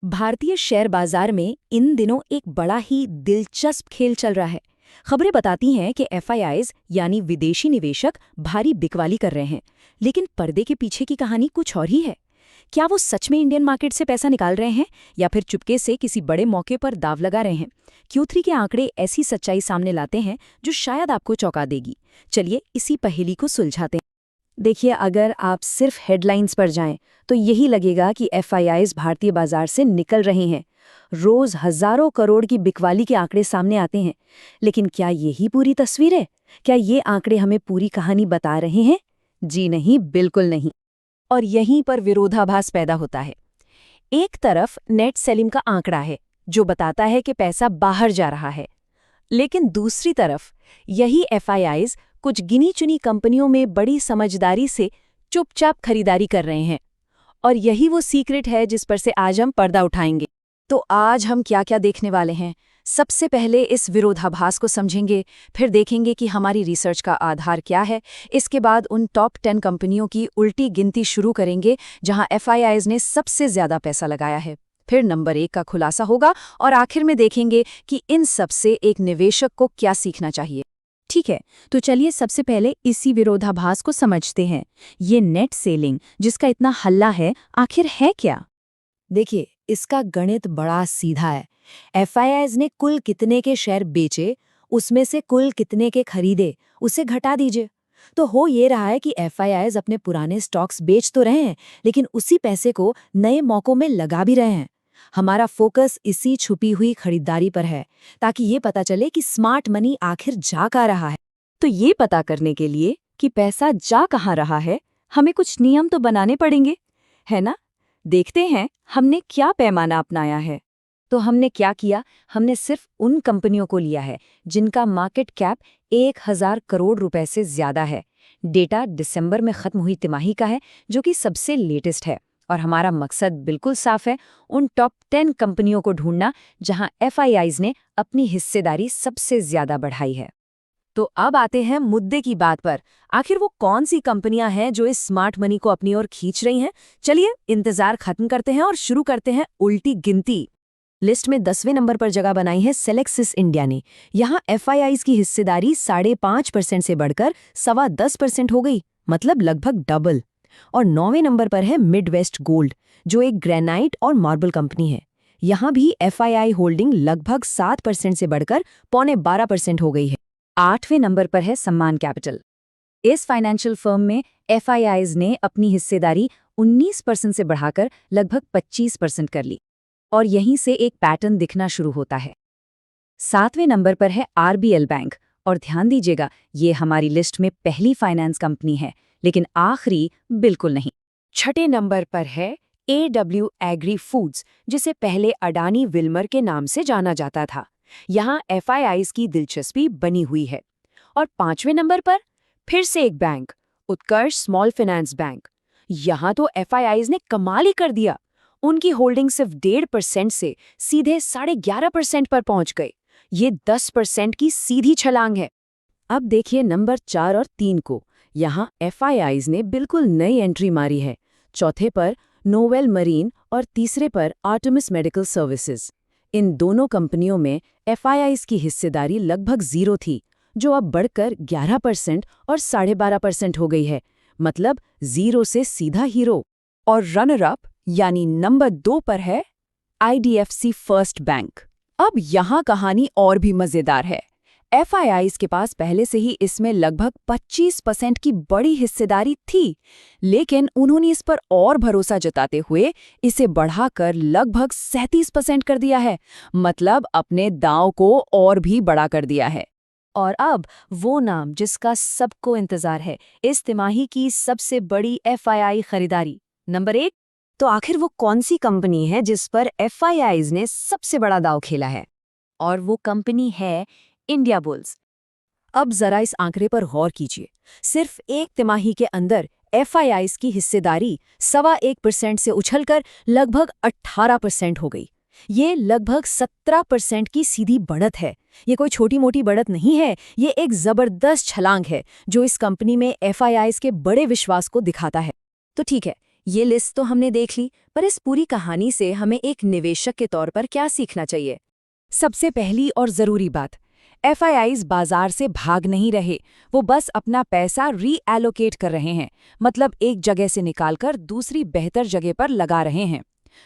भारतीय शेयर बाजार में इन दिनों एक बड़ा ही दिलचस्प खेल चल रहा है। खबरें बताती हैं कि एफआईआईज यानी विदेशी निवेशक भारी बिकवाली कर रहे हैं, लेकिन पर्दे के पीछे की कहानी कुछ और ही है। क्या वो सच में इंडियन मार्केट से पैसा निकाल रहे हैं या फिर चुपके से किसी बड़े मौके पर दाव लगा रहे हैं? Q3 के आंकड़े ऐसी सच्चाई सामने लाते हैं जो शायद आपको चौंका देगी। चलिए इसी पहेली को सुलझाते हैं। देखिए, अगर आप सिर्फ हेडलाइंस पर जाएं तो यही लगेगा कि एफआईआईज भारतीय बाजार से निकल रहे हैं। रोज हजारों करोड़ की बिकवाली के आंकड़े सामने आते हैं, लेकिन क्या यही पूरी तस्वीर है? क्या ये आंकड़े हमें पूरी कहानी बता रहे हैं? जी नहीं, बिल्कुल नहीं। और यहीं पर विरोधाभास पैदा होता है। एक तरफ नेट सेलिंग का आंकड़ा है जो बताता है कि पैसा बाहर जा रहा है, लेकिन दूसरी तरफ यही एफआईआईज कुछ गिनी चुनी कंपनियों में बड़ी समझदारी से चुपचाप खरीदारी कर रहे हैं। और यही वो सीक्रेट है जिस पर से आज हम पर्दा उठाएंगे। तो आज हम क्या क्या देखने वाले हैं? सबसे पहले इस विरोधाभास को समझेंगे, फिर देखेंगे कि हमारी रिसर्च का आधार क्या है। इसके बाद उन टॉप 10 कंपनियों की उल्टी गिनती शुरू करेंगे जहां एफआईआईज ने सबसे ज्यादा पैसा लगाया है। फिर नंबर 1 का खुलासा होगा और आखिर में देखेंगे कि इन सब से एक निवेशक को क्या सीखना चाहिए। ठीक है, तो चलिए सबसे पहले इसी विरोधाभास को समझते हैं। ये नेट सेलिंग जिसका इतना हल्ला है, आखिर है क्या? देखिए, इसका गणित बड़ा सीधा है। एफआईआईज ने कुल कितने के शेयर बेचे, उसमें से कुल कितने के खरीदे, उसे घटा दीजिए। तो हो ये रहा है कि एफआईआईज अपने पुराने स्टॉक्स बेच तो रहे हैं, लेकिन उसी पैसे को नए मौकों में लगा भी रहे हैं। हमारा फोकस इसी छुपी हुई खरीदारी पर है, ताकि ये पता चले कि स्मार्ट मनी आखिर जा कहाँ रहा है। तो ये पता करने के लिए कि पैसा जा कहाँ रहा है, हमें कुछ नियम तो बनाने पड़ेंगे, है ना? देखते हैं हमने क्या पैमाना अपनाया है। तो हमने क्या किया, हमने सिर्फ उन कंपनियों को लिया है जिनका मार्केट कैप 1000 करोड़ रुपए से ज्यादा है। डेटा दिसंबर में खत्म हुई तिमाही का है, जो कि सबसे लेटेस्ट है। और हमारा मकसद बिल्कुल साफ है, उन टॉप 10 कंपनियों को ढूंढना जहां एफआईआईज ने अपनी हिस्सेदारी सबसे ज्यादा बढ़ाई है। तो अब आते हैं मुद्दे की बात पर। आखिर वो कौन सी कंपनियां हैं जो इस स्मार्ट मनी को अपनी ओर खींच रही हैं? चलिए इंतजार खत्म करते हैं और शुरू करते हैं उल्टी गिनती। लिस्ट में 10वें नंबर पर जगह बनाई है सेलेक्सिस इंडिया ने। यहाँ एफआईआईज की हिस्सेदारी 5.5% से बढ़कर 10.25% हो गई, मतलब लगभग डबल। और 9वें नंबर पर है मिडवेस्ट गोल्ड, जो एक ग्रेनाइट और मार्बल कंपनी है। यहाँ भी एफआईआई होल्डिंग लगभग 7% से बढ़कर 12.25% हो गई है। 8वें नंबर पर है सम्मान कैपिटल। इस फाइनेंशियल फर्म में एफआईआईज ने अपनी हिस्सेदारी 19% से बढ़ाकर लगभग 25% कर ली। और यहीं से एक पैटर्न दिखना शुरू होता है। 7वें नंबर पर है आरबीएल बैंक। और ध्यान दीजिएगा, ये हमारी लिस्ट में पहली फाइनेंस कंपनी है, लेकिन आखिरी बिल्कुल नहीं। 6ठे नंबर पर है एडब्ल्यू एग्री फूड्स, जिसे पहले अडानी विल्मर के नाम से जाना जाता था। यहाँ एफआईआईज की दिलचस्पी बनी हुई है। और 5वें नंबर पर फिर से एक बैंक, उत्कर्ष स्मॉल फाइनेंस बैंक। यहाँ तो एफआईआईज ने कमाल ही कर दिया। उनकी होल्डिंग सिर्फ 1.5% से सीधे 11.5% पर पहुंच गई। ये 10% की सीधी छलांग है। अब देखिए नंबर 4 और 3 को। यहाँ एफआईआईज ने बिल्कुल नई एंट्री मारी है। चौथे पर नोवेल मरीन और तीसरे पर आर्टेमिस मेडिकल सर्विसेज। इन दोनों कंपनियों में एफआईआईज की हिस्सेदारी लगभग 0 थी, जो अब बढ़कर 11% और 12.5% हो गई है, मतलब 0 से सीधा हीरो। और रनर अप यानी नंबर 2 पर है आईडीएफसी फर्स्ट बैंक। अब यहाँ कहानी और भी मजेदार है। एफआईआईज के पास पहले से ही इसमें लगभग 25% की बड़ी हिस्सेदारी थी, लेकिन उन्होंने इस पर और भरोसा जताते हुए इसे बढ़ाकर लगभग 37% कर दिया है, मतलब अपने दांव को और भी बड़ा कर दिया है। और अब वो नाम जिसका सबको इंतजार है, इस तिमाही की सबसे बड़ी एफआईआई खरीदारी, नंबर 1। तो आखिर वो कौन सी कंपनी है जिस पर एफआईआईज ने सबसे बड़ा दांव खेला है? और वो कंपनी है इंडिया बुल्स। अब जरा इस आंकड़े पर गौर कीजिए। सिर्फ एक तिमाही के अंदर एफआईआईज की हिस्सेदारी 1.25% से उछलकर लगभग 18% हो गई। ये लगभग 17% की सीधी बढ़त है। ये कोई छोटी मोटी बढ़त नहीं है, ये एक जबरदस्त छलांग है जो इस कंपनी में एफआईआईज के बड़े विश्वास को दिखाता है। तो ठीक है, ये लिस्ट तो हमने देख ली, पर इस पूरी कहानी से हमें एक निवेशक के तौर पर क्या सीखना चाहिए? सबसे पहली और ज़रूरी बात, एफआईआईज बाजार से भाग नहीं रहे, वो बस अपना पैसा रीएलोकेट कर रहे हैं, मतलब एक जगह से निकालकर दूसरी बेहतर जगह पर लगा रहे हैं।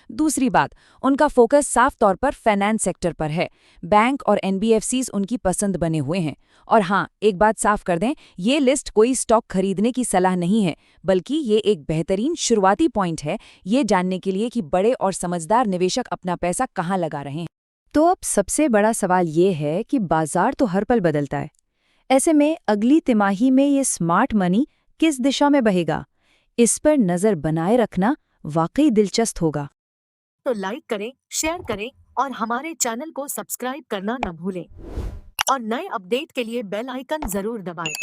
दूसरी बात, उनका फोकस साफ तौर पर फाइनेंस सेक्टर पर है। बैंक और एनबीएफसीज उनकी पसंद बने हुए हैं। और हाँ, एक बात साफ कर दें, ये लिस्ट कोई स्टॉक खरीदने की सलाह नहीं है, बल्कि ये एक बेहतरीन शुरुआती पॉइंट है, ये जानने के लिए कि बड़े और समझदार निवेशक अपना पैसा कहाँ लगा रहे हैं। तो अब सबसे बड़ा सवाल ये है कि बाजार तो हर पल बदलता है। ऐसे में अगली तिमाही में ये स्मार्ट मनी किस दिशा में बहेगा, इस पर नज़र बनाए रखना वाकई दिलचस्प होगा। तो लाइक करें, शेयर करें और हमारे चैनल को सब्सक्राइब करना न भूलें और नए अपडेट के लिए बेल आइकन जरूर दबाएं।